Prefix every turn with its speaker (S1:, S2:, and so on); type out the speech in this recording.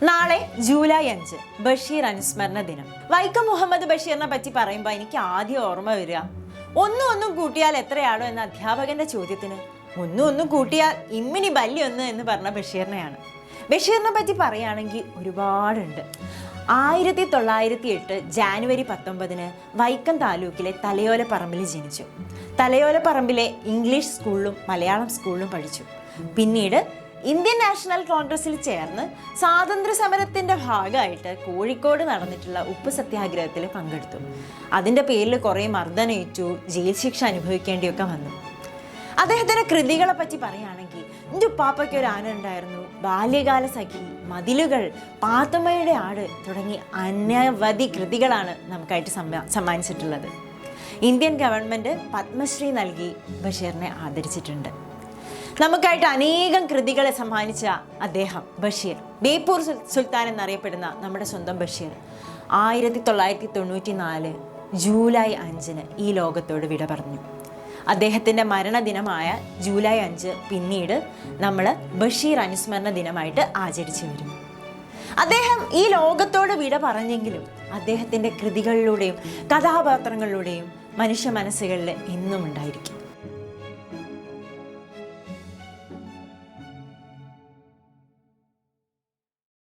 S1: നാളെ ജൂലൈ 5 ബഷീർ അനുസ്മരണ ദിനം. വൈക്കം മുഹമ്മദ് ബഷീറിനെ പറ്റി പറയുമ്പോൾ എനിക്ക് ആദ്യം ഓർമ്മ വരിക ഒന്നും കൂട്ടിയാൽ എത്രയാണോ എന്ന അധ്യാപകന്റെ ചോദ്യത്തിന് ഒന്നും കൂട്ടിയാൽ ഇമ്മിനി ബല്യൊന്ന് എന്ന് പറഞ്ഞ ബഷീറിനെയാണ്. ബഷീറിനെ പറ്റി പറയുകയാണെങ്കിൽ ഒരുപാടുണ്ട്. 1908 ജാനുവരി 19 വൈക്കം താലൂക്കിലെ തലയോലപ്പറമ്പിൽ ജനിച്ചു. തലയോലപ്പറമ്പിലെ ഇംഗ്ലീഷ് സ്കൂളിലും മലയാളം സ്കൂളിലും പഠിച്ചു. പിന്നീട് ഇന്ത്യൻ നാഷണൽ കോൺഗ്രസിൽ ചേർന്ന് സ്വാതന്ത്ര്യ സമരത്തിൻ്റെ ഭാഗമായിട്ട് കോഴിക്കോട് നടന്നിട്ടുള്ള ഉപ്പ് സത്യാഗ്രഹത്തിൽ പങ്കെടുത്തു. അതിൻ്റെ പേരിൽ കുറേ മർദ്ദനേറ്റു, ജയിൽ ശിക്ഷ അനുഭവിക്കേണ്ടിയൊക്കെ വന്നു. അദ്ദേഹത്തിൻ്റെ കൃതികളെ പറ്റി പറയുകയാണെങ്കിൽ എൻ്റെ ഉപ്പാപ്പയ്ക്ക് ഒരു ആന ഉണ്ടായിരുന്നു, ബാല്യകാല സഖി, മതിലുകൾ, പാത്തുമ്മയുടെ ആട് തുടങ്ങി അനവധി കൃതികളാണ് നമുക്കായിട്ട് സമ്മാനിച്ചിട്ടുള്ളത്. ഇന്ത്യൻ ഗവൺമെൻറ് പത്മശ്രീ നൽകി ബഷീറിനെ ആദരിച്ചിട്ടുണ്ട്. നമുക്കായിട്ട് അനേകം കൃതികളെ സമ്മാനിച്ച അദ്ദേഹം ബഷീർ, ബേപ്പൂർ സുൽത്താൻ എന്നറിയപ്പെടുന്ന നമ്മുടെ സ്വന്തം ബഷീർ 1994 ജൂലൈ 5 ഈ ലോകത്തോട് വിട പറഞ്ഞു. അദ്ദേഹത്തിൻ്റെ മരണദിനമായ ജൂലൈ 5 പിന്നീട് നമ്മൾ ബഷീർ അനുസ്മരണ ദിനമായിട്ട് ആചരിച്ചു വരുന്നു. അദ്ദേഹം ഈ ലോകത്തോട് വിട പറഞ്ഞെങ്കിലും അദ്ദേഹത്തിൻ്റെ കൃതികളിലൂടെയും കഥാപാത്രങ്ങളിലൂടെയും മനുഷ്യ മനസ്സുകളിൽ എന്നും ഉണ്ടായിരിക്കും.